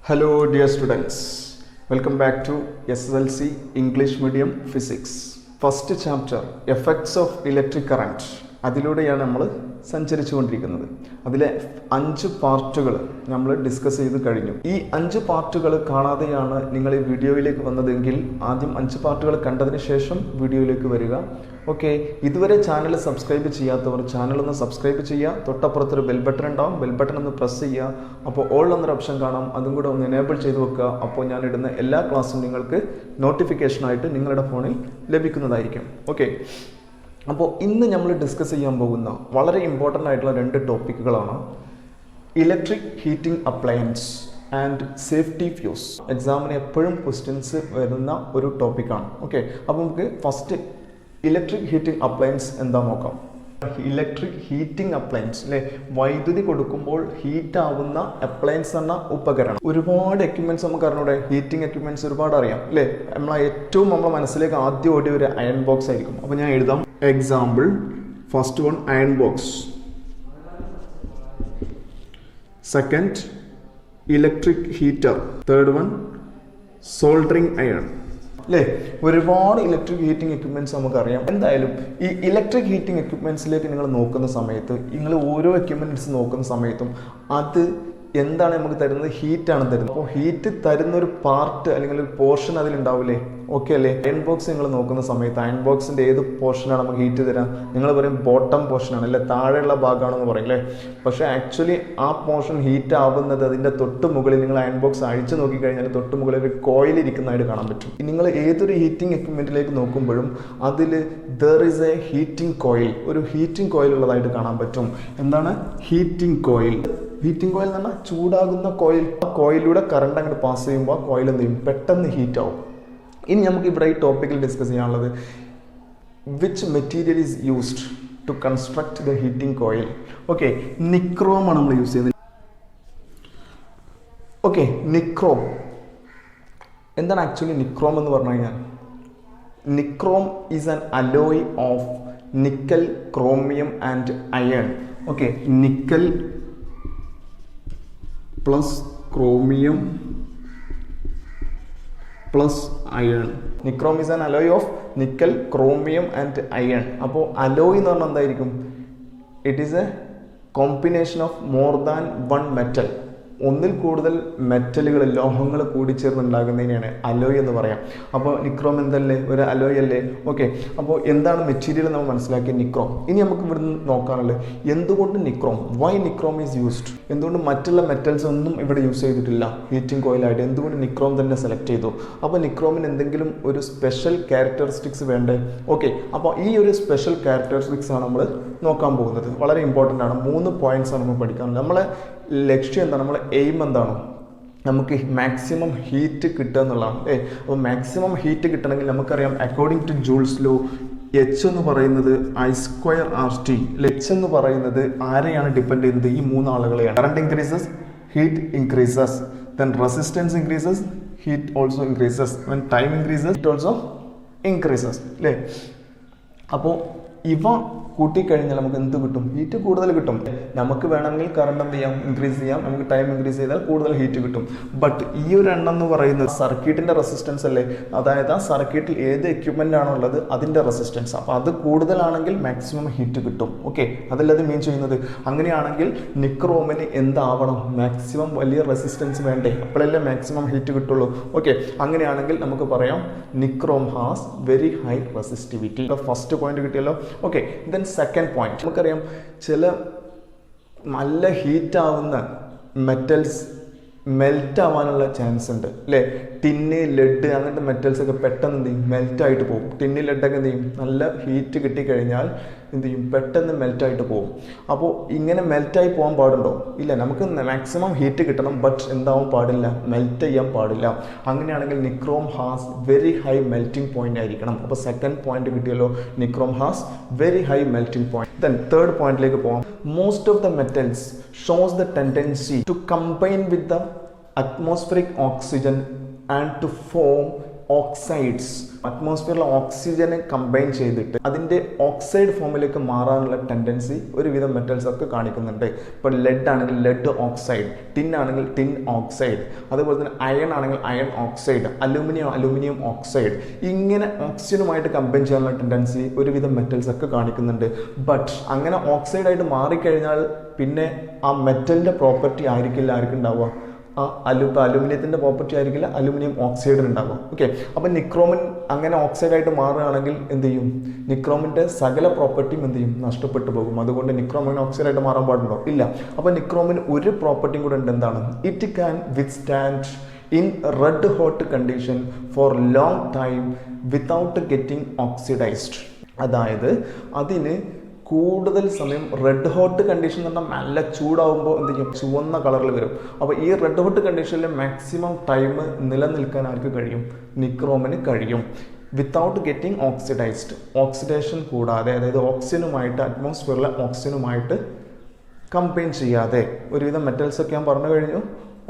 Hello dear students, welcome back to SSLC English Medium Physics. First chapter, Effects of Electric Current. അതിലൂടെയാണ് നമ്മൾ സഞ്ചരിച്ചുകൊണ്ടിരിക്കുന്നത്. അതിലെ 5 പാർട്ടുകൾ നമ്മൾ discuss ചെയ്ത് കഴിഞ്ഞു. ഈ 5 പാർട്ടുകൾ കാണാതെയാണ് നിങ്ങൾ ഈ വീഡിയോയിലേക്ക് വന്നതെങ്കിൽ ആദ്യം 5 പാർട്ടുകൾ കണ്ടതിന് ശേഷം വീഡിയോയിലേക്ക് വരിക. ഓക്കെ, ഇതുവരെ ചാനൽ സബ്സ്ക്രൈബ് ചെയ്യാത്തവർ ചാനൽ ഒന്ന് സബ്സ്ക്രൈബ് ചെയ്യുക. തൊട്ടപ്പുറത്തൊരു ബെൽ ബട്ടൺ ഉണ്ടാവും, ബെൽ ബട്ടൺ ഒന്ന് പ്രസ് ചെയ്യുക. അപ്പോൾ ഓൾ എന്നൊരു ഓപ്ഷൻ കാണാം, അതും കൂടെ ഒന്ന് എനേബിൾ ചെയ്ത് വെക്കുക. അപ്പോൾ ഞാൻ ഇടുന്ന എല്ലാ ക്ലാസ്സും നിങ്ങൾക്ക് നോട്ടിഫിക്കേഷനായിട്ട് നിങ്ങളുടെ ഫോണിൽ ലഭിക്കുന്നതായിരിക്കും. ഓക്കെ, അപ്പോൾ ഇന്ന് നമ്മൾ ഡിസ്കസ് ചെയ്യാൻ പോകുന്ന വളരെ ഇമ്പോർട്ടൻ്റ് ആയിട്ടുള്ള 2 ടോപ്പിക്കുകളാണ് electric heating appliance and safety fuse. എക്സാമിന് എപ്പോഴും ക്വസ്റ്റ്യൻസ് വരുന്ന ഒരു ടോപ്പിക്കാണ്. ഓക്കെ, അപ്പോൾ നമുക്ക് ഫസ്റ്റ് ഇലക്ട്രിക് ഹീറ്റിംഗ് അപ്ലയൻസ് എന്താ നോക്കാം. ഇലക്ട്രിക് ഹീറ്റിംഗ് അപ്ലയൻസ് അല്ലെ, വൈദ്യുതി കൊടുക്കുമ്പോൾ ഹീറ്റ് ആവുന്ന അപ്ലയൻസ് എന്ന ഉപകരണം. ഒരുപാട് എക്യുപ്മെന്റ്സ് നമുക്ക് അറിഞ്ഞൂടെ, ഹീറ്റിംഗ് എക്യുപ്മെന്റ്സ് ഒരുപാട് അറിയാം അല്ലേ. നമ്മളെ മനസ്സിലേക്ക് ആദ്യം ഓടിയ ഒരു അയൺ ബോക്സ് ആയിരിക്കും. അപ്പോൾ ഞാൻ എഴുതാം example. First one iron box, second electric heater, third one soldering iron അല്ലേ. ഒരുപാട് ഇലക്ട്രിക് ഹീറ്റിംഗ് എക്യുപ്മെന്റ്സ് നമുക്കറിയാം. എന്തായാലും ഈ ഇലക്ട്രിക് ഹീറ്റിംഗ് എക്യുപ്മെന്റ്സിലേക്ക് നിങ്ങൾ നോക്കുന്ന സമയത്ത്, നിങ്ങൾ ഓരോ എക്യുപ്മെന്റ്സ് നോക്കുന്ന സമയത്തും അത് എന്താണ് നമുക്ക് തരുന്നത്? ഹീറ്റാണ് തരുന്നത്. അപ്പോൾ ഹീറ്റ് തരുന്ന ഒരു പാർട്ട് അല്ലെങ്കിൽ ഒരു പോർഷൻ അതിലുണ്ടാവില്ലേ? ഓക്കെ അല്ലേ. അയൺ ബോക്സ് നിങ്ങൾ നോക്കുന്ന സമയത്ത് അയൺ ബോക്സിൻ്റെ ഏത് പോർഷനാണ് നമുക്ക് ഹീറ്റ് തരാം? നിങ്ങൾ പറയും ബോട്ടം പോർഷനാണ് അല്ലേ, താഴെയുള്ള ഭാഗമാണെന്ന് പറയും അല്ലേ. പക്ഷേ ആക്ച്വലി ആ പോർഷൻ ഹീറ്റ് ആവുന്നത് അതിൻ്റെ തൊട്ട് മുകളിൽ, നിങ്ങൾ അയൺ ബോക്സ് അഴിച്ചു നോക്കിക്കഴിഞ്ഞാൽ തൊട്ട് മുകളിൽ ഒരു കോയിൽ ഇരിക്കുന്നതായിട്ട് കാണാൻ പറ്റും. നിങ്ങൾ ഏതൊരു ഹീറ്റിംഗ് എക്യുപ്മെൻറ്റിലേക്ക് നോക്കുമ്പോഴും അതിൽ there is A heating coil, ഒരു ഹീറ്റിംഗ് കോയിൽ ഉള്ളതായിട്ട് കാണാൻ പറ്റും. എന്താണ് ഹീറ്റിംഗ് കോയിൽ? ഹീറ്റിംഗ് കോയിൽ എന്ന് പറഞ്ഞാൽ ചൂടാകുന്ന കോയിൽ. ആ കോയിലൂടെ കറണ്ട് അങ്ങോട്ട് പാസ് ചെയ്യുമ്പോൾ ആ കോയിൽ എന്ത് ചെയ്യും? പെട്ടെന്ന് ഹീറ്റ് ആവും. ഇനി നമുക്ക് ഇവിടെ ഈ ടോപ്പിക്കിൽ ഡിസ്കസ് ചെയ്യാനുള്ളത് which material is used to construct the heating coil. Okay, nichrome ആണ് നമ്മൾ യൂസ് ചെയ്യുന്നത്. ഓക്കെ, നിക്രോം എന്താണ് ആക്ച്വലി നിക്രോം എന്ന് പറഞ്ഞു കഴിഞ്ഞാൽ? Nichrome is an alloy of nickel, chromium and iron. Okay, nickel plus chromium plus iron. Nichrome is an alloy of nickel, chromium and iron. അപ്പോൾ alloy എന്ന് പറഞ്ഞാൽ എന്തായിരിക്കും? It is a combination of more than one metal. ഒന്നിൽ കൂടുതൽ മെറ്റലുകൾ, ലോഹങ്ങൾ കൂടിച്ചേർന്നുണ്ടാകുന്നതിനെയാണ് alloy എന്ന് പറയാം. അപ്പോൾ നിക്രോം എന്തല്ലേ? ഒരു അലോയ് അല്ലേ. ഓക്കെ, അപ്പോൾ എന്താണ് മെറ്റീരിയൽ നമ്മൾ മനസ്സിലാക്കിയ നിക്രോം. ഇനി നമുക്ക് ഇവിടുന്ന് നോക്കാനുള്ളത് എന്തുകൊണ്ട് nichrome, why nichrome is used. എന്തുകൊണ്ട് മറ്റുള്ള മെറ്റൽസ് ഒന്നും ഇവിടെ യൂസ് ചെയ്തിട്ടില്ല ഹീറ്റിംഗ് കോയിലായിട്ട്? എന്തുകൊണ്ട് നിക്രോം തന്നെ സെലക്ട് ചെയ്തു? അപ്പോൾ നിക്രോമിന് എന്തെങ്കിലും ഒരു സ്പെഷ്യൽ ക്യാരക്ടറിസ്റ്റിക്സ് വേണ്ടേ? ഓക്കെ, അപ്പോൾ ഈ ഒരു സ്പെഷ്യൽ ക്യാരക്ടറിസ്റ്റിക്സ് ആണ് നമ്മൾ നോക്കാൻ പോകുന്നത്. വളരെ ഇമ്പോർട്ടൻ്റ് ആണ്. 3 പോയിന്റ്സ് ആണ് നമ്മൾ പഠിക്കാനുള്ളത്. നമ്മളെ ലക്ഷ്യം എന്താണ്? നമ്മളെ എയിം എന്താണ്? നമുക്ക് മാക്സിമം ഹീറ്റ് കിട്ടുക എന്നുള്ളതാണ് അല്ലേ. അപ്പോൾ മാക്സിമം ഹീറ്റ് കിട്ടണമെങ്കിൽ നമുക്കറിയാം, according to Joule's law, H എന്ന് പറയുന്നത് I²RT. എച്ച് എന്ന് പറയുന്നത് ആരെയാണ് ഡിപ്പെൻഡ് ചെയ്യുന്നത്? ഈ 3 ആളുകളെയാണ്. Current increases, heat increases, then resistance increases, heat also increases, when time increases heat also increases അല്ലേ. അപ്പോൾ ഇവ കൂട്ടിക്കഴിഞ്ഞാൽ നമുക്ക് എന്ത് കിട്ടും? ഹീറ്റ് കൂടുതൽ കിട്ടും. നമുക്ക് വേണമെങ്കിൽ കറണ്ട് എന്ത് ചെയ്യാം? ഇൻക്രീസ് ചെയ്യാം. നമുക്ക് ടൈം ഇൻക്രീസ് ചെയ്താൽ കൂടുതൽ ഹീറ്റ് കിട്ടും. ബട്ട് ഈ ഒരു എണ്ണം എന്ന് പറയുന്നത് സർക്യൂട്ടിൻ്റെ റെസിസ്റ്റൻസ് അല്ലേ. അതായത് ആ സർക്യൂട്ടിൽ ഏത് എക്യുപ്മെൻ്റ് ആണോ ഉള്ളത് അതിൻ്റെ റെസിസ്റ്റൻസ്. അപ്പോൾ അത് കൂടുതലാണെങ്കിൽ മാക്സിമം ഹീറ്റ് കിട്ടും. ഓക്കെ, അതല്ലാതെ മീൻ ചെയ്യുന്നത്. അങ്ങനെയാണെങ്കിൽ നിക്രോമിന് എന്താവണം? മാക്സിമം വലിയ റെസിസ്റ്റൻസ് വേണ്ടേ? അപ്പോഴല്ലേ മാക്സിമം ഹീറ്റ് കിട്ടുള്ളൂ. ഓക്കെ, അങ്ങനെയാണെങ്കിൽ നമുക്ക് പറയാം nichrome has very high resistivity. First point കിട്ടിയല്ലോ. ഓക്കെ, ദെൻ സെക്കൻഡ് പോയിന്റ്, നമുക്കറിയാം ചില നല്ല ഹീറ്റ് ആവുന്ന മെറ്റൽസ് മെൽറ്റ് ആവാനുള്ള ചാൻസ് ഉണ്ട് അല്ലേ. ടിന്ന്, ലെഡ് അങ്ങനത്തെ മെറ്റൽസ് ഒക്കെ പെട്ടെന്ന് എന്ത് ചെയ്യും? മെൽറ്റായിട്ട് പോകും. ടിന്ന്, ലെഡൊക്കെ എന്ത് ചെയ്യും? നല്ല ഹീറ്റ് കിട്ടിക്കഴിഞ്ഞാൽ എന്ത് ചെയ്യും? പെട്ടെന്ന് മെൽറ്റായിട്ട് പോകും. അപ്പോൾ ഇങ്ങനെ മെൽറ്റായി പോകാൻ പാടുണ്ടോ? ഇല്ല. നമുക്ക് മാക്സിമം ഹീറ്റ് കിട്ടണം, ബട്ട് എന്താവാൻ പാടില്ല? മെൽറ്റ് ചെയ്യാൻ പാടില്ല. അങ്ങനെയാണെങ്കിൽ nichrome has very high melting point ആയിരിക്കണം. അപ്പോൾ സെക്കൻഡ് പോയിന്റ് കിട്ടിയല്ലോ, nichrome has very high melting point. Then third പോയിന്റിലേക്ക് പോകാം. Most of the metals shows the tendency to combine with the atmospheric oxygen and to form oxides. അറ്റ്മോസ്ഫിയറിലെ ഓക്സിജനെ combine ചെയ്തിട്ട് അതിൻ്റെ oxide ഫോമിലേക്ക് മാറാനുള്ള ടെൻഡൻസി ഒരുവിധം മെറ്റൽസ് ഒക്കെ കാണിക്കുന്നുണ്ട്. ഇപ്പോൾ ലെഡ് ആണെങ്കിൽ ലെഡ് ഓക്സൈഡ്, ടിൻ ആണെങ്കിൽ ടിൻ ഓക്സൈഡ്, അതുപോലെ തന്നെ അയൺ ആണെങ്കിൽ അയൺ ഓക്സൈഡ്, അലുമിനിയം ഓക്സൈഡ്. ഇങ്ങനെ ഓക്സിജനുമായിട്ട് കമ്പൈൻ ചെയ്യാനുള്ള ടെൻഡൻസി ഒരുവിധം മെറ്റൽസ് ഒക്കെ കാണിക്കുന്നുണ്ട്. ബട്ട് അങ്ങനെ ഓക്സൈഡായിട്ട് മാറിക്കഴിഞ്ഞാൽ പിന്നെ ആ മെറ്റലിൻ്റെ പ്രോപ്പർട്ടി ആയിരിക്കില്ല ആർക്കും ഉണ്ടാവുക, അലുമിനിയത്തിൻ്റെ പ്രോപ്പർട്ടി ആയിരിക്കില്ല അലുമിനിയം ഓക്സൈഡിന് ഉണ്ടാകും. ഓക്കെ, അപ്പം നിക്രോമിൻ അങ്ങനെ ഓക്സൈഡായിട്ട് മാറുകയാണെങ്കിൽ എന്ത് ചെയ്യും? നിക്രോമിൻ്റെ സകല പ്രോപ്പർട്ടിയും എന്ത് ചെയ്യും? നഷ്ടപ്പെട്ടു പോകും. അതുകൊണ്ട് നിക്രോമിൻ ഓക്സൈഡായിട്ട് മാറാൻ പാടുണ്ടോ? ഇല്ല. അപ്പം നിക്രോമിന് ഒരു പ്രോപ്പർട്ടിയും കൂടെ ഉണ്ട്. എന്താണ്? It can withstand in red hot condition for long time without getting oxidised. അതായത് അതിന് കൂടുതൽ സമയം റെഡ് ഹോട്ട് കണ്ടീഷൻ എന്ന് പറഞ്ഞാൽ നല്ല ചൂടാവുമ്പോൾ എന്ത് ചെയ്യും? ചുവന്ന കളറിൽ വരും. അപ്പോൾ ഈ റെഡ് ഹോട്ട് കണ്ടീഷനിൽ മാക്സിമം ടൈം നിലനിൽക്കാൻ ആർക്ക് കഴിയും? നിക്രോമിന് കഴിയും. വിത്തൗട്ട് ഗെറ്റിംഗ് ഓക്സിഡൈസ്ഡ്, ഓക്സിഡേഷൻ കൂടാതെ, അതായത് ഓക്സിജനുമായിട്ട്, അറ്റ്മോസ്ഫിയറിലെ ഓക്സിജനുമായിട്ട് കമ്പൈൻ ചെയ്യാതെ. ഒരുവിധം മെറ്റൽസൊക്കെ ഞാൻ പറഞ്ഞു കഴിഞ്ഞു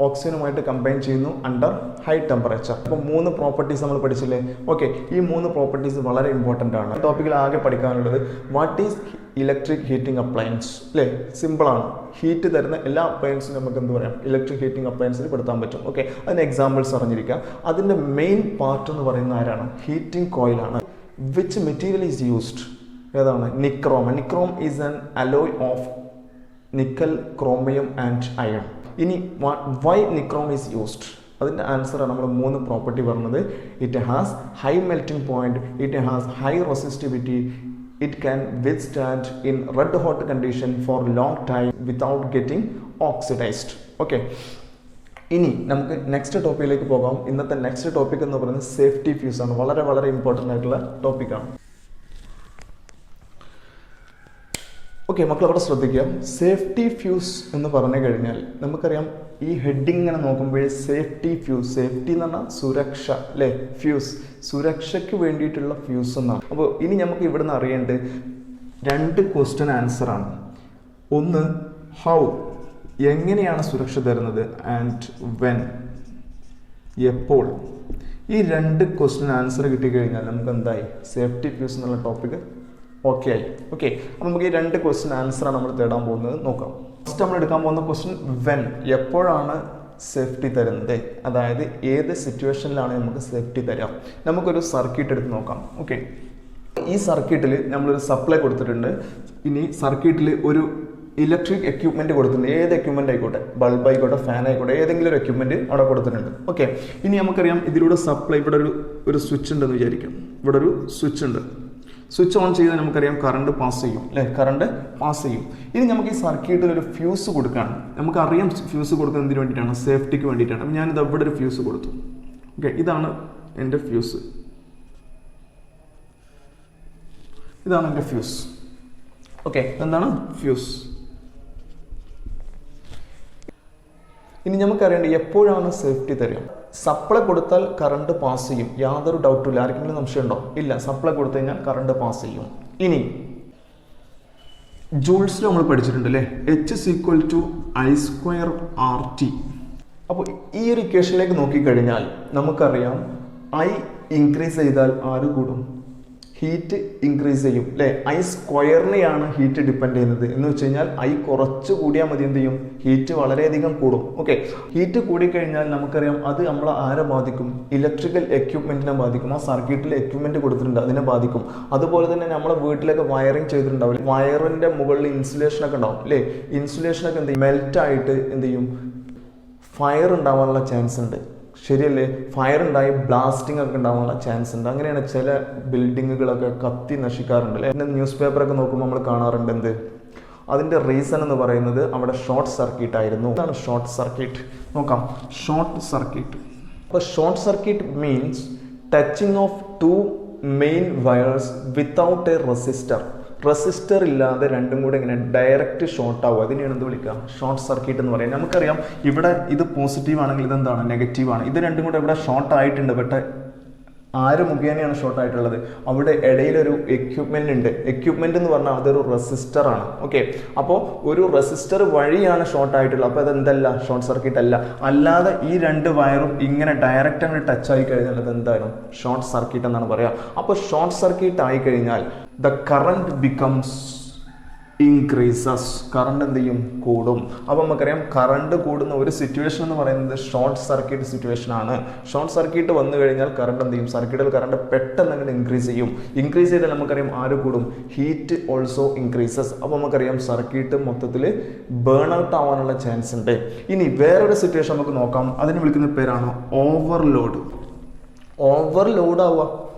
ഓക്സിജനുമായിട്ട് കമ്പൈൻ ചെയ്യുന്നു അണ്ടർ ഹൈ ടെമ്പറേച്ചർ. അപ്പോൾ 3 പ്രോപ്പർട്ടീസ് നമ്മൾ പഠിച്ചില്ലേ? ഓക്കെ, ഈ 3 പ്രോപ്പർട്ടീസ് വളരെ ഇമ്പോർട്ടൻ്റ് ആണ്. ടോപ്പിക്കിൽ ആകെ പഠിക്കാനുള്ളത് what is electric heating appliance അല്ലേ? സിമ്പിളാണ്. ഹീറ്റ് തരുന്ന എല്ലാ അപ്ലയൻസും നമുക്ക് എന്ത് പറയാം? ഇലക്ട്രിക് ഹീറ്റിംഗ് അപ്ലയൻസിൽ പെടുത്താൻ പറ്റും. ഓക്കെ, അതിന് എക്സാമ്പിൾസ് അറിഞ്ഞിരിക്കുക. അതിൻ്റെ മെയിൻ പാർട്ട് എന്ന് പറയുന്ന ആരാണ്? ഹീറ്റിംഗ് കോയിലാണ്. Which material is used? ഏതാണ്? Nichrome. Nichrome is an alloy of nickel, chromium and iron. ഇനി വൈ നിക്രോം ഈസ് യൂസ്ഡ്? അതിൻ്റെ ആൻസറാണ് നമ്മൾ 3 പ്രോപ്പർട്ടി പറഞ്ഞത്. It has high melting point, it has high resistivity, it can withstand in red hot condition for long time without getting oxidised. Okay, ഇനി നമുക്ക് next ടോപ്പിക്കിലേക്ക് പോകാം. ഇന്നത്തെ next topic എന്ന് പറയുന്നത് സേഫ്റ്റി ഫ്യൂസ് ആണ്. വളരെ വളരെ ഇമ്പോർട്ടൻ്റ് ആയിട്ടുള്ള ടോപ്പിക്കാണ്. ഓക്കെ മക്കൾ, അവിടെ ശ്രദ്ധിക്കുക. സേഫ്റ്റി ഫ്യൂസ് എന്ന് പറഞ്ഞു കഴിഞ്ഞാൽ നമുക്കറിയാം, ഈ ഹെഡിങ് ഇങ്ങനെ നോക്കുമ്പോൾ സേഫ്റ്റി ഫ്യൂസ്, സേഫ്റ്റി എന്ന് പറഞ്ഞാൽ സുരക്ഷ അല്ലേ? ഫ്യൂസ് സുരക്ഷയ്ക്ക് വേണ്ടിയിട്ടുള്ള ഫ്യൂസ് എന്നാണ്. അപ്പോൾ ഇനി നമുക്ക് ഇവിടുന്ന് അറിയേണ്ടത് 2 ക്വസ്റ്റ്യൻ ആൻസറാണ്. ഒന്ന്, ഹൗ, എങ്ങനെയാണ് സുരക്ഷ തരുന്നത്, ആൻഡ് വെൻ, എപ്പോൾ. ഈ 2 ക്വസ്റ്റ്യൻ ആൻസർ കിട്ടിക്കഴിഞ്ഞാൽ നമുക്ക് എന്തായി? സേഫ്റ്റി ഫ്യൂസ് എന്നുള്ള ടോപ്പിക് ഓക്കെ ആയി. ഓക്കെ, അപ്പോൾ നമുക്ക് ഈ 2 ക്വസ്റ്റ്യൻ ആൻസറാണ് നമ്മൾ തേടാൻ പോകുന്നത്. നോക്കാം. ഫസ്റ്റ് നമ്മൾ എടുക്കാൻ പോകുന്ന ക്വസ്റ്റ്യൻ വെൻ, എപ്പോഴാണ് സേഫ്റ്റി തരുന്നത്, അതായത് ഏത് സിറ്റുവേഷനിലാണ് നമുക്ക് സേഫ്റ്റി തരാം. നമുക്കൊരു സർക്യൂട്ട് എടുത്ത് നോക്കാം. ഓക്കെ, ഈ സർക്യൂട്ടിൽ നമ്മളൊരു സപ്ലൈ കൊടുത്തിട്ടുണ്ട്. ഇനി സർക്യൂട്ടിൽ ഒരു ഇലക്ട്രിക് എക്യുപ്മെൻറ്റ് കൊടുത്തിട്ടുണ്ട്. ഏത് എക്യുപ്മെൻ്റ് ആയിക്കോട്ടെ, ബൾബ് ആയിക്കോട്ടെ, ഫാൻ ആയിക്കോട്ടെ, ഏതെങ്കിലും ഒരു എക്യുപ്മെൻറ്റ് അവിടെ കൊടുത്തിട്ടുണ്ട്. ഓക്കെ, ഇനി നമുക്കറിയാം ഇതിലൂടെ സപ്ലൈ, ഇവിടെ ഒരു സ്വിച്ച് ഉണ്ടെന്ന് വിചാരിക്കാം. ഇവിടെ ഒരു സ്വിച്ച് ഉണ്ട്. സ്വിച്ച് ഓൺ ചെയ്താൽ നമുക്കറിയാം കറണ്ട് പാസ് ചെയ്യും അല്ലേ? കറണ്ട് പാസ് ചെയ്യും. ഇനി നമുക്ക് ഈ സർക്യൂട്ടിൽ ഒരു ഫ്യൂസ് കൊടുക്കുകയാണ്. നമുക്കറിയാം ഫ്യൂസ് കൊടുക്കുന്നത് എന്തിനു വേണ്ടിയിട്ടാണ്? സേഫ്റ്റിക്ക് വേണ്ടിയിട്ടാണ്. അപ്പം ഞാനിത് അവിടെ ഒരു ഫ്യൂസ് കൊടുത്തു. ഓക്കെ, ഇതാണ് എൻ്റെ ഫ്യൂസ്. ഇതാണ് എൻ്റെ ഫ്യൂസ്. ഓക്കെ, എന്താണ് ഫ്യൂസ്? ഇനി നമുക്കറിയേണ്ടത് എപ്പോഴാണ് സേഫ്റ്റി തരിക. സപ്ലൈ കൊടുത്താൽ കറണ്ട് പാസ് ചെയ്യും, യാതൊരു ഡൗട്ടും ഇല്ല. ആർക്കെങ്കിലും സംശയമുണ്ടോ? ഇല്ല. സപ്ലൈ കൊടുത്തു കഴിഞ്ഞാൽ കറണ്ട് പാസ് ചെയ്യും. ഇനി ജൂൾസിൽ നമ്മൾ പഠിച്ചിട്ടുണ്ട് അല്ലേ? H=I²RT. അപ്പോൾ ഈ ഒരു ഇക്വേഷനിലേക്ക് നോക്കിക്കഴിഞ്ഞാൽ നമുക്കറിയാം I ഇൻക്രീസ് ചെയ്താൽ ആര് കൂടും? ഹീറ്റ് ഇൻക്രീസ് ചെയ്യും അല്ലേ? I² ഹീറ്റ് ഡിപ്പെൻഡ് ചെയ്യുന്നത്. എന്ന് വെച്ച് കഴിഞ്ഞാൽ I കുറച്ച് കൂടിയാൽ മതി, എന്ത് ചെയ്യും? ഹീറ്റ് വളരെയധികം കൂടും. ഓക്കെ, ഹീറ്റ് കൂടിക്കഴിഞ്ഞാൽ നമുക്കറിയാം അത് നമ്മളെ ആരെ ബാധിക്കും? ഇലക്ട്രിക്കൽ എക്യുപ്മെൻറ്റിനെ ബാധിക്കും. ആ സർക്യൂട്ടിൽ എക്യുപ്മെൻറ്റ് കൊടുത്തിട്ടുണ്ട്, അതിനെ ബാധിക്കും. അതുപോലെ തന്നെ നമ്മളെ വീട്ടിലൊക്കെ വയറിങ് ചെയ്തിട്ടുണ്ടാവും. വയറിൻ്റെ മുകളിൽ ഇൻസുലേഷനൊക്കെ ഉണ്ടാവും അല്ലേ? ഇൻസുലേഷനൊക്കെ എന്ത് ചെയ്യും? മെൽറ്റായിട്ട് എന്ത് ചെയ്യും? ഫയർ ഉണ്ടാവാനുള്ള ചാൻസ് ഉണ്ട്. ശരിയല്ലേ? ഫയർ ഉണ്ടായി ബ്ലാസ്റ്റിംഗ് ഒക്കെ ഉണ്ടാവാനുള്ള ചാൻസ് ഉണ്ട്. അങ്ങനെയാണ് ചില ബിൽഡിങ്ങുകളൊക്കെ കത്തി നശിക്കാറുണ്ട് അല്ലേ? ന്യൂസ് പേപ്പറൊക്കെ നോക്കുമ്പോൾ നമ്മൾ കാണാറുണ്ട്. എന്ത്? അതിൻ്റെ റീസൺ എന്ന് പറയുന്നത് അവിടെ ഷോർട്ട് സർക്യൂട്ട് ആയിരുന്നു. അതാണ് ഷോർട്ട് സർക്യൂട്ട്. നോക്കാം, ഷോർട്ട് സർക്യൂട്ട്. അപ്പോൾ short circuit means touching of 2 main wires without A resistor ഇല്ലാതെ രണ്ടും കൂടെ ഇങ്ങനെ ഡയറക്റ്റ് ഷോർട്ട് ആവും. അതിനെയാണ് എന്ത് വിളിക്കുക? ഷോർട്ട് സർക്യൂട്ട് എന്ന് പറയുന്നത്. നമുക്കറിയാം ഇവിടെ ഇത് പോസിറ്റീവ് ആണെങ്കിൽ ഇതെന്താണ്? നെഗറ്റീവ് ആണ്. ഇത് രണ്ടും കൂടെ ഇവിടെ ഷോർട്ട് ആയിട്ടുണ്ട്. ആര് മുഖേനയാണ് ഷോർട്ട് ആയിട്ടുള്ളത്? അവിടെ ഇടയിലൊരു എക്യുപ്മെന്റ് ഉണ്ട്. എക്യുപ്മെന്റ് എന്ന് പറഞ്ഞാൽ അതൊരു റെസിസ്റ്റർ ആണ്. ഓക്കെ, അപ്പോൾ ഒരു റെസിസ്റ്റർ വഴിയാണ് ഷോർട്ട് ആയിട്ടുള്ളത്. അപ്പോൾ അതെന്തല്ല, ഷോർട്ട് സർക്യൂട്ട് അല്ല. അല്ലാതെ ഈ രണ്ട് വയറും ഇങ്ങനെ ഡയറക്റ്റ് അങ്ങനെ ടച്ച് ആയി കഴിഞ്ഞാൽ അത് എന്തായാലും ഷോർട്ട് സർക്യൂട്ട് എന്നാണ് പറയുക. അപ്പോൾ ഷോർട്ട് സർക്യൂട്ട് ആയി കഴിഞ്ഞാൽ the current becomes increases, current എന്ത് ചെയ്യും? കൂടും. അപ്പോൾ നമുക്കറിയാം കറണ്ട് കൂടുന്ന ഒരു സിറ്റുവേഷൻ എന്ന് പറയുന്നത് ഷോർട്ട് സർക്യൂട്ട് സിറ്റുവേഷൻ ആണ്. ഷോർട്ട് സർക്യൂട്ട് വന്നു കഴിഞ്ഞാൽ കറണ്ട് എന്ത് ചെയ്യും? സർക്യൂട്ടിൽ കറണ്ട് പെട്ടെന്ന് അങ്ങനെ ഇൻക്രീസ് ചെയ്യും. ഇൻക്രീസ് ചെയ്താൽ നമുക്കറിയാം ആര് കൂടും? Heat also increases. അപ്പോൾ നമുക്കറിയാം സർക്യൂട്ട് മൊത്തത്തിൽ ബേൺ ഔട്ട് ആവാനുള്ള ചാൻസ് ഉണ്ട്. ഇനി വേറൊരു സിറ്റുവേഷൻ നമുക്ക് നോക്കാം. അതിന് വിളിക്കുന്ന പേരാണ് ഓവർലോഡ്. ഓവർലോഡ് ആവുക.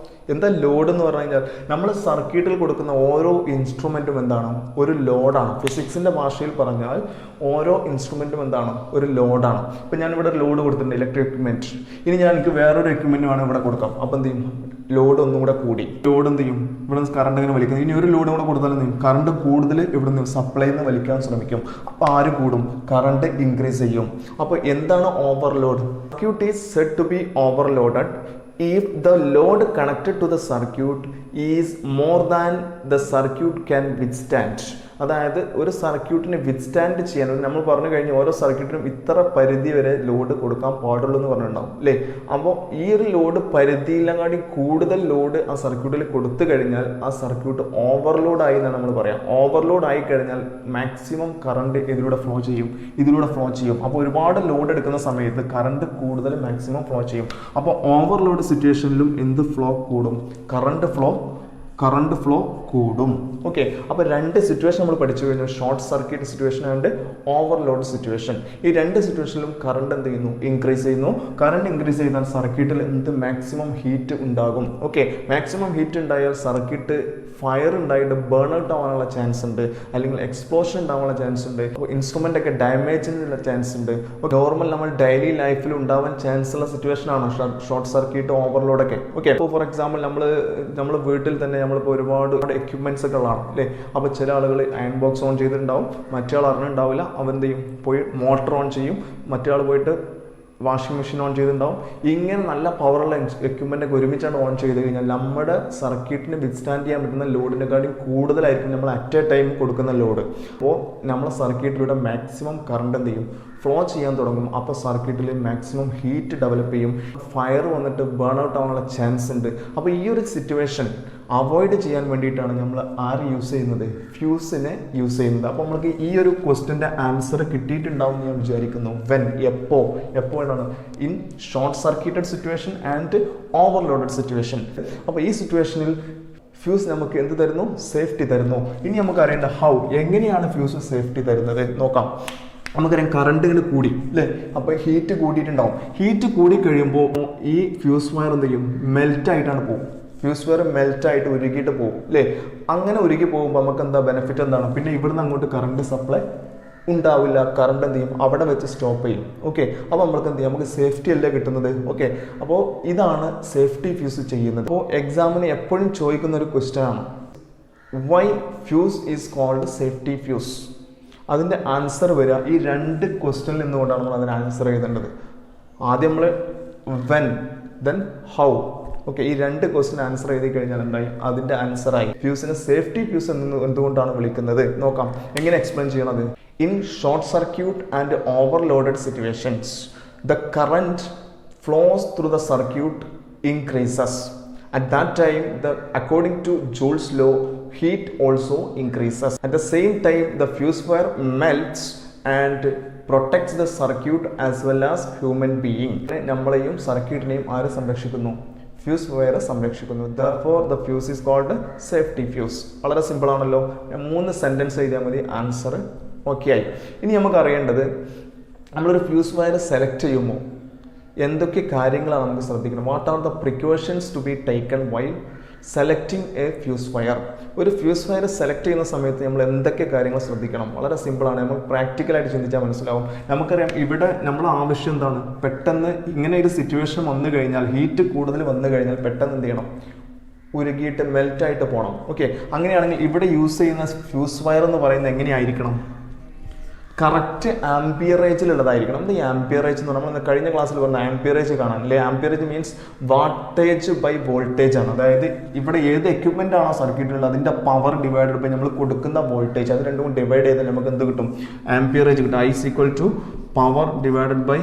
എന്താ ലോഡ് എന്ന് പറഞ്ഞു കഴിഞ്ഞാൽ നമ്മൾ സർക്യൂട്ടിൽ കൊടുക്കുന്ന ഓരോ ഇൻസ്ട്രുമെൻറ്റും എന്താണ്? ഒരു ലോഡാണ്. ഫിസിക്സിൻ്റെ ഭാഷയിൽ പറഞ്ഞാൽ ഓരോ ഇൻസ്ട്രുമെൻറ്റും എന്താണ്? ഒരു ലോഡാണ്. ഇപ്പം ഞാനിവിടെ ലോഡ് കൊടുത്തിട്ടുണ്ട്, ഇലക്ട്രിക് എക്യുപ്മെൻറ്റ്. ഇനി ഞാൻ എനിക്ക് വേറൊരു എക്യുപ്മെൻറ്റ് വേണം ഇവിടെ കൊടുക്കാം. അപ്പം എന്ത് ചെയ്യും? ലോഡ് ഒന്നും കൂടെ കൂടി. ലോഡ് എന്ത് ചെയ്യും? ഇവിടെ കറണ്ട് ഇങ്ങനെ വലിക്കുന്നത്. ഇനി ഒരു ലോഡ് കൂടെ കൊടുത്താൽ എന്ത് ചെയ്യും? കറണ്ട് കൂടുതൽ ഇവിടെ നിന്ന് സപ്ലൈയിൽ നിന്ന് വലിക്കാൻ ശ്രമിക്കും. അപ്പോൾ ആര് കൂടും? കറണ്ട് ഇൻക്രീസ് ചെയ്യും. അപ്പോൾ എന്താണ് overload? Circuit is said to be overloaded if the load connected to the circuit is more than the circuit can withstand. അതായത് ഒരു സർക്യൂട്ടിനെ വിത്ത്സ്റ്റാൻഡ് ചെയ്യാൻ നമ്മൾ പറഞ്ഞു കഴിഞ്ഞാൽ ഓരോ സർക്യൂട്ടിനും ഇത്ര പരിധി വരെ ലോഡ് കൊടുക്കാൻ പാടുള്ളൂ എന്ന് പറഞ്ഞിട്ടുണ്ടാവും അല്ലേ? അപ്പോൾ ഈ ഒരു ലോഡ് പരിധിയിലെങ്ങാടി കൂടുതൽ ലോഡ് ആ സർക്യൂട്ടിൽ കൊടുത്തു കഴിഞ്ഞാൽ ആ സർക്യൂട്ട് ഓവർലോഡ് ആയി എന്നാണ് നമ്മൾ പറയാം. ഓവർലോഡ് ആയി കഴിഞ്ഞാൽ മാക്സിമം കറണ്ട് ഇതിലൂടെ ഫ്ലോ ചെയ്യും. അപ്പോൾ ഒരുപാട് ലോഡ് എടുക്കുന്ന സമയത്ത് കറണ്ട് കൂടുതൽ മാക്സിമം ഫ്ലോ ചെയ്യും. അപ്പോൾ ഓവർലോഡ് സിറ്റുവേഷനിലും എന്ത് ഫ്ലോ കൂടും? കറണ്ട് ഫ്ലോ കൂടും. ഓക്കെ, അപ്പോൾ രണ്ട് സിറ്റുവേഷൻ നമ്മൾ പഠിച്ചു കഴിഞ്ഞു. Short circuit situation and overload situation. ഈ രണ്ട് സിറ്റുവേഷനിലും കറണ്ട് എന്ത് ചെയ്യുന്നു? ഇൻക്രീസ് ചെയ്യുന്നു. കറണ്ട് ഇൻക്രീസ് ചെയ്താൽ സർക്യൂട്ടിൽ എന്ത് മാക്സിമം ഹീറ്റ് ഉണ്ടാകും. ഓക്കെ, മാക്സിമം ഹീറ്റ് ഉണ്ടായാൽ സർക്യൂട്ട് ഫയർ ഉണ്ടായിട്ട് ബേൺ ഔട്ട് ആവാനുള്ള ചാൻസ് ഉണ്ട്, അല്ലെങ്കിൽ എക്സ്പ്ലോഷൻ ഉണ്ടാവാനുള്ള ചാൻസ് ഉണ്ട്. അപ്പോൾ ഇൻസ്ട്രുമെൻ്റ് ഒക്കെ ഡാമേജിനുള്ള ചാൻസ് ഉണ്ട്. അപ്പോൾ നോർമൽ നമ്മൾ ഡെയിലി ലൈഫിൽ ഉണ്ടാവാൻ ചാൻസ് ഉള്ള സിറ്റുവേഷൻ ആണ് ഷോർട്ട് സർക്യൂട്ട് ഓവർലോഡൊക്കെ. ഓക്കെ, ഇപ്പോൾ ഫോർ എക്സാമ്പിൾ നമ്മൾ വീട്ടിൽ തന്നെ നമ്മളിപ്പോൾ ഒരുപാട് എക്യുപ്മെന്റ്സ് ഒക്കെ ഉള്ളതാണ് അല്ലേ? അപ്പോൾ ചില ആളുകൾ അയൺ ബോക്സ് ഓൺ ചെയ്തിട്ടുണ്ടാവും, മറ്റേ ആൾ അറിഞ്ഞിട്ടുണ്ടാവില്ല. അവൻ എന്ത് ചെയ്യും? പോയി മോട്ടർ ഓൺ ചെയ്യും, മറ്റേ ആൾ പോയിട്ട് വാഷിംഗ് മെഷീൻ ഓൺ ചെയ്തിട്ടുണ്ടാവും. ഇങ്ങനെ നല്ല പവറുള്ള എക്യുപ്മെൻ്റ് ഒക്കെ ഒരുമിച്ചാണ് ഓൺ ചെയ്ത് കഴിഞ്ഞാൽ നമ്മുടെ സർക്യൂട്ടിന് വിത്ത്സ്റ്റാൻഡ് ചെയ്യാൻ പറ്റുന്ന ലോഡിനെക്കാളും കൂടുതലായിരിക്കും നമ്മൾ അറ്റ് എ ടൈം കൊടുക്കുന്ന ലോഡ്. അപ്പോൾ നമ്മളെ സർക്യൂട്ടിലൂടെ മാക്സിമം കറണ്ട് എന്ത് ചെയ്യും? ഫ്ലോ ചെയ്യാൻ തുടങ്ങും. അപ്പോൾ സർക്യൂട്ടിൽ മാക്സിമം ഹീറ്റ് ഡെവലപ്പ് ചെയ്യും. ഫയർ വന്നിട്ട് ബേൺ ഔട്ട് ആവാനുള്ള ചാൻസ് ഉണ്ട്. അപ്പോൾ ഈ ഒരു സിറ്റുവേഷൻ അവോയ്ഡ് ചെയ്യാൻ വേണ്ടിയിട്ടാണ് നമ്മൾ ആര് യൂസ് ചെയ്യുന്നത്? ഫ്യൂസിനെ യൂസ് ചെയ്യുന്നത്. അപ്പോൾ നമുക്ക് ഈ ഒരു ക്വസ്റ്റ്യൻ്റെ ആൻസർ കിട്ടിയിട്ടുണ്ടാവും എന്ന് ഞാൻ വിചാരിക്കുന്നു. വെൻ, എപ്പോഴാണ്? In short circuited situation and overloaded situation. അപ്പോൾ ഈ സിറ്റുവേഷനിൽ ഫ്യൂസ് നമുക്ക് എന്ത് തരുന്നു? സേഫ്റ്റി തരുന്നു. ഇനി നമുക്ക് അറിയേണ്ട ഹൗ, എങ്ങനെയാണ് ഫ്യൂസ് സേഫ്റ്റി തരുന്നത് നോക്കാം. നമുക്കറിയാം കറണ്ട് ഇങ്ങനെ കൂടി അല്ലേ? അപ്പോൾ ഹീറ്റ് കൂടിയിട്ടുണ്ടാവും. ഹീറ്റ് കൂടി കഴിയുമ്പോൾ ഈ ഫ്യൂസ് വയർ എന്ത് ചെയ്യും? മെൽറ്റ് ആയിട്ടാണ് പോകും. ഫ്യൂസ് വയർ മെൽറ്റ് ആയിട്ട് ഉരുകിയിട്ട് പോകും അല്ലേ? അങ്ങനെ ഉരുകി പോകുമ്പോൾ നമുക്ക് എന്താ ബെനിഫിറ്റ് എന്താണ്? പിന്നെ ഇവിടുന്ന് അങ്ങോട്ട് കറണ്ട് സപ്ലൈ ഉണ്ടാവില്ല. കറണ്ട് എന്ത് ചെയ്യും? അവിടെ വെച്ച് സ്റ്റോപ്പ് ചെയ്യും. ഓക്കെ, അപ്പോൾ നമ്മൾക്ക് എന്ത് ചെയ്യും? നമുക്ക് സേഫ്റ്റി അല്ലേ കിട്ടുന്നത്. ഓക്കെ, അപ്പോൾ ഇതാണ് സേഫ്റ്റി ഫ്യൂസ് ചെയ്യുന്നത്. അപ്പോൾ എക്സാമിന് എപ്പോഴും ചോദിക്കുന്ന ഒരു ക്വസ്റ്റ്യൻ ആണ്, why fuse is called safety fuse? അതിൻ്റെ ആൻസർ വരിക ഈ രണ്ട് ക്വസ്റ്റ്യനിൽ നിന്നുകൊണ്ടാണ് നമ്മൾ അതിന് ആൻസർ എഴുതേണ്ടത്. ആദ്യം നമ്മൾ വെൻ, ദെൻ ഹൗ. ഓക്കെ, ഈ രണ്ട് ക്വസ്റ്റ്യൻ ആൻസർ എഴുതി കഴിഞ്ഞാൽ എന്തായി? അതിൻ്റെ ആൻസറായി. ഫ്യൂസിനെ സേഫ്റ്റി ഫ്യൂസ് എന്തുകൊണ്ടാണ് വിളിക്കുന്നത് നോക്കാം. എങ്ങനെ എക്സ്പ്ലെയിൻ ചെയ്യണത്? In short circuit and overloaded situations the current flows through the circuit increases. At that time, according to Joule's law, heat also increases. At the same time, the fuse wire melts and protects the circuit as well as human being. നമ്മളെയും സർക്യൂട്ടിനെയും ആര് സംരക്ഷിക്കുന്നു? Fuse wire സംരക്ഷിക്കുന്നു. Therefore, the fuse is called safety fuse. വളരെ simple ആണല്ലോ. 3 sentence എഴുതിയാൽ മതി, answer okay ആയി. ഇനി നമുക്ക് അറിയേണ്ടത്, നമ്മളൊരു ഫ്യൂസ് വയർ സെലക്ട് ചെയ്യുമ്പോൾ എന്തൊക്കെ കാര്യങ്ങളാണ് നമുക്ക് ശ്രദ്ധിക്കണം? What are the precautions to be taken while selecting a fuse wire? ഒരു ഫ്യൂസ് വയർ സെലക്ട് ചെയ്യുന്ന സമയത്ത് നമ്മൾ എന്തൊക്കെ കാര്യങ്ങൾ ശ്രദ്ധിക്കണം? വളരെ സിമ്പിളാണ്. നമ്മൾ പ്രാക്ടിക്കലായിട്ട് ചിന്തിച്ചാൽ മനസ്സിലാവും. നമുക്കറിയാം ഇവിടെ നമ്മുടെ ആവശ്യം എന്താണ്? പെട്ടെന്ന് ഇങ്ങനെ ഒരു സിറ്റുവേഷൻ വന്നു കഴിഞ്ഞാൽ, ഹീറ്റ് കൂടുതൽ വന്നു കഴിഞ്ഞാൽ പെട്ടെന്ന് എന്ത് ചെയ്യണം? ഉരുകിയിട്ട് മെൽറ്റായിട്ട് പോകണം. ഓക്കെ, അങ്ങനെയാണെങ്കിൽ ഇവിടെ യൂസ് ചെയ്യുന്ന ഫ്യൂസ് വയർ എന്ന് പറയുന്നത് എങ്ങനെയായിരിക്കണം? കറക്റ്റ് ആംപിയറേജിലുള്ളതായിരിക്കണം. ഈ ആംപിയറേജ് എന്ന് പറഞ്ഞാൽ നമ്മൾ കഴിഞ്ഞ ക്ലാസ്സിൽ പറഞ്ഞ ആംപിയറേജ് കാണാൻ അല്ലേ. Amperage means wattage by voltage ആണ്. അതായത് ഇവിടെ ഏത് എക്യുപ്മെന്റ് ആണോ സർക്യൂട്ടിലുള്ളത് അതിന്റെ പവർ ഡിവൈഡഡ് ബൈ നമ്മൾ കൊടുക്കുന്ന വോൾട്ടേജ്, അത് രണ്ടും ഡിവൈഡ് ചെയ്താൽ നമുക്ക് എന്ത് കിട്ടും? ആംപിയറേജ് കിട്ടും. I = power divided by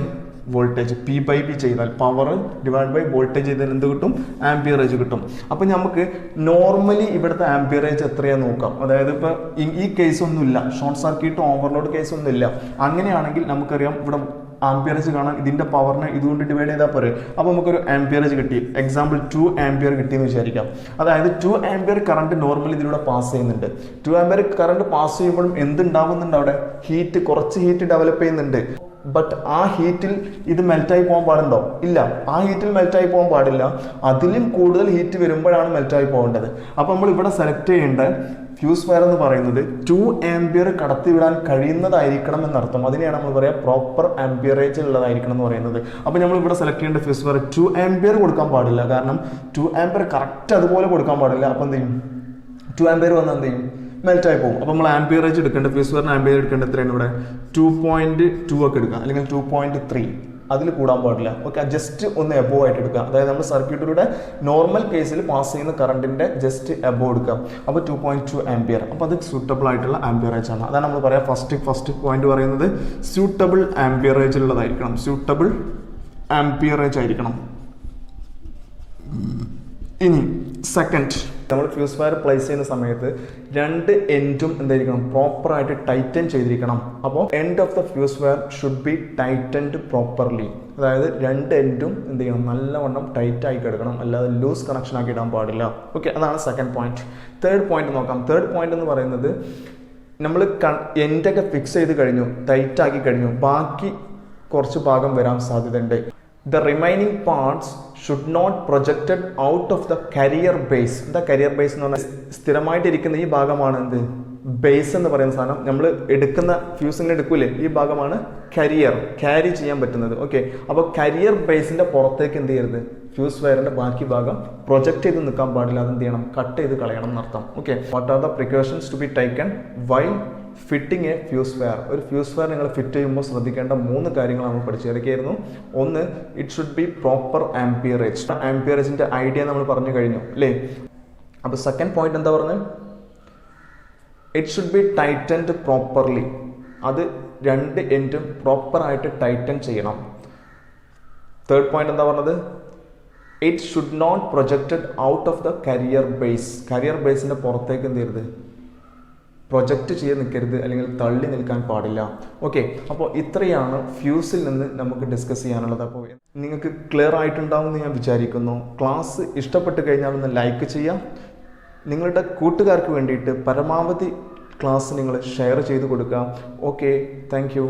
voltage. P/B ചെയ്താൽ പവർ ഡിവൈഡ് ബൈ വോൾട്ടേജ് ചെയ്താൽ എന്ത് കിട്ടും? ആംപിയറേജ് കിട്ടും. അപ്പം നമുക്ക് നോർമലി ഇവിടുത്തെ ആംപിയറേജ് എത്രയാണെന്ന് നോക്കാം. അതായത് ഇപ്പോൾ ഈ കേസ് ഒന്നുമില്ല, ഷോർട്ട് സർക്യൂട്ട് ഓവർലോഡ് കേസ് ഒന്നുമില്ല. അങ്ങനെയാണെങ്കിൽ നമുക്കറിയാം ഇവിടെ ആംപിയറേജ് കാണാൻ ഇതിന്റെ പവറിനെ ഇതുകൊണ്ട് ഡിവൈഡ് ചെയ്താൽ പോരെ. അപ്പോൾ നമുക്കൊരു ആംപിയറേജ് കിട്ടി. എക്സാമ്പിൾ 2 ആംപിയർ കിട്ടിയെന്ന് വിചാരിക്കാം. അതായത് 2 ആംപിയർ കറണ്ട് നോർമലി ഇതിലൂടെ പാസ് ചെയ്യുന്നുണ്ട്. 2 ആംപിയർ കറണ്ട് പാസ് ചെയ്യുമ്പോഴും എന്തുണ്ടാവുന്നുണ്ട്? അവിടെ ഹീറ്റ്, കുറച്ച് ഹീറ്റ് ഡെവലപ്പ് ചെയ്യുന്നുണ്ട്. ബട്ട് ആ ഹീറ്റിൽ ഇത് മെൽറ്റായി പോകാൻ പാടുണ്ടോ? ഇല്ല, ആ ഹീറ്റിൽ മെൽറ്റായി പോകാൻ പാടില്ല. അതിലും കൂടുതൽ ഹീറ്റ് വരുമ്പോഴാണ് മെൽറ്റായി പോകേണ്ടത്. അപ്പോൾ നമ്മൾ ഇവിടെ സെലക്ട് ചെയ്യേണ്ട ഫ്യൂസ് വയർ എന്ന് പറയുന്നത് 2 ആംപിയർ കടത്തിവിടാൻ കഴിയുന്നതായിരിക്കണം എന്നർത്ഥം. അതിനെയാണ് നമ്മൾ പറയുക പ്രോപ്പർ ആംപിയറേജ് ഉള്ളതായിരിക്കണം എന്ന് പറയുന്നത്. അപ്പോൾ നമ്മൾ ഇവിടെ സെലക്ട് ചെയ്യേണ്ട ഫ്യൂസ് വയർ 2 ആംപിയർ കൊടുക്കാൻ പാടില്ല. കാരണം 2 ആംപിയർ കറക്റ്റ് അതുപോലെ കൊടുക്കാൻ പാടില്ല. അപ്പോൾ എന്ത് ചെയ്യും? 2 ആംപിയർ വന്നാൽ എന്ത് ചെയ്യും? മെൽറ്റായി പോകും. അപ്പോൾ നമ്മൾ ആംപിയറേജ് എടുക്കേണ്ട, ഫ്യൂസ് വയറിന് ആംപിയർ എടുക്കേണ്ട എത്രയാണ്? ഇവിടെ 2.2 ഒക്കെ എടുക്കുക, അല്ലെങ്കിൽ 2.3. അതിൽ കൂടാൻ പാടില്ല. ഓക്കെ, ജസ്റ്റ് ഒന്ന് എബോ ആയിട്ട് എടുക്കുക. അതായത് നമ്മൾ സർക്യൂട്ടിലൂടെ നോർമൽ കേസിൽ പാസ് ചെയ്യുന്ന കറണ്ടിന്റെ ജസ്റ്റ് എബോ എടുക്കുക. അപ്പോൾ 2.2 ആംപിയർ. അപ്പോൾ അത് സ്യൂട്ടബിൾ ആയിട്ടുള്ള ആംപിയറേജ് ആണ്. അതാണ് നമ്മൾ പറയാം ഫസ്റ്റ് പോയിന്റ് പറയുന്നത് സ്യൂട്ടബിൾ ആംപിയറേജ് ഉള്ളതായിരിക്കണം. സ്യൂട്ടബിൾ ആംപിയറേജ് ആയിരിക്കണം. ഇനി സെക്കൻഡ്, നമ്മൾ ഫ്യൂസ് വയർ പ്ലേസ് ചെയ്യുന്ന സമയത്ത് 2 എൻഡും എന്തായിരിക്കണം? പ്രോപ്പറായിട്ട് ടൈറ്റൻ ചെയ്തിരിക്കണം. അപ്പോൾ end of the fuse wire should be tightened properly. അതായത് 2 എൻഡും എന്ത് ചെയ്യണം? നല്ലവണ്ണം ടൈറ്റ് ആയി കിടക്കണം, അല്ലാതെ ലൂസ് കണക്ഷൻ ആക്കി ഇടാൻ പാടില്ല. ഓക്കെ, അതാണ് സെക്കൻഡ് പോയിന്റ്. തേർഡ് പോയിന്റ് നോക്കാം. തേർഡ് പോയിന്റ് എന്ന് പറയുന്നത് നമ്മൾ എൻഡൊക്കെ ഫിക്സ് ചെയ്ത് കഴിഞ്ഞു, ടൈറ്റ് ആക്കി കഴിഞ്ഞു, ബാക്കി കുറച്ച് ഭാഗം വരാൻ സാധ്യതയുണ്ട്. The remaining parts should not projected out of the carrier base. എന്താ carrier base എന്ന് പറഞ്ഞാൽ സ്ഥിരമായിട്ടിരിക്കുന്ന ഈ ഭാഗമാണ് എന്ത്? ബേസ് എന്ന് പറയുന്ന സാധനം. നമ്മൾ എടുക്കുന്ന ഫ്യൂസിനെ എടുക്കൂലേ, ഈ ഭാഗമാണ് കരിയർ, ക്യാരി ചെയ്യാൻ പറ്റുന്നത്. ഓക്കെ, അപ്പോൾ കരിയർ ബേസിന്റെ പുറത്തേക്ക് എന്ത് ചെയ്യരുത്? ഫ്യൂസ് വയറിന്റെ ബാക്കി ഭാഗം പ്രൊജക്ട് ചെയ്ത് നിൽക്കാൻ പാടില്ല. അത് എന്ത് ചെയ്യണം? കട്ട് ചെയ്ത് കളയണം എന്നർത്ഥം. Okay, what are the precautions to be taken while fitting a fuse wire? ഒരു ഫ്യൂസ് വയർ നിങ്ങൾ ഫിറ്റ് ചെയ്യുമ്പോൾ ശ്രദ്ധിക്കേണ്ട 3 കാര്യങ്ങൾ നമ്മൾ പഠിച്ചു. ഏതൊക്കെയായിരുന്നു? ഒന്ന്, it should be proper amperage. ആംപിയറേജിന്റെ ഐഡിയ നമ്മൾ പറഞ്ഞു കഴിഞ്ഞു അല്ലേ. അപ്പോൾ സെക്കൻഡ് പോയിന്റ് എന്താ പറഞ്ഞത്? It should be tightened properly. അത് 2 എൻഡും പ്രോപ്പറായിട്ട് ടൈറ്റൻ ചെയ്യണം. തേർഡ് പോയിന്റ് എന്താ പറഞ്ഞത്? It should not projected out of the carrier base. Carrier ബേസിന്റെ പുറത്തേക്ക് എന്ത് ചെയ്യരുത്? പ്രൊജക്റ്റ് ചെയ്ത് നിൽക്കരുത്, അല്ലെങ്കിൽ തള്ളി നിൽക്കാൻ പാടില്ല. ഓക്കെ, അപ്പോൾ ഇത്രയാണ് ഫ്യൂസിൽ നിന്ന് നമുക്ക് ഡിസ്കസ് ചെയ്യാനുള്ളത്. അപ്പോൾ നിങ്ങൾക്ക് ക്ലിയർ ആയിട്ടുണ്ടാവുമെന്ന് ഞാൻ വിചാരിക്കുന്നു. ക്ലാസ് ഇഷ്ടപ്പെട്ട് കഴിഞ്ഞാൽ ഒന്ന് ലൈക്ക് ചെയ്യാം. നിങ്ങളുടെ കൂട്ടുകാർക്ക് വേണ്ടിയിട്ട് പരമാവധി ക്ലാസ് നിങ്ങൾ ഷെയർ ചെയ്ത് കൊടുക്കുക. Okay, thank you.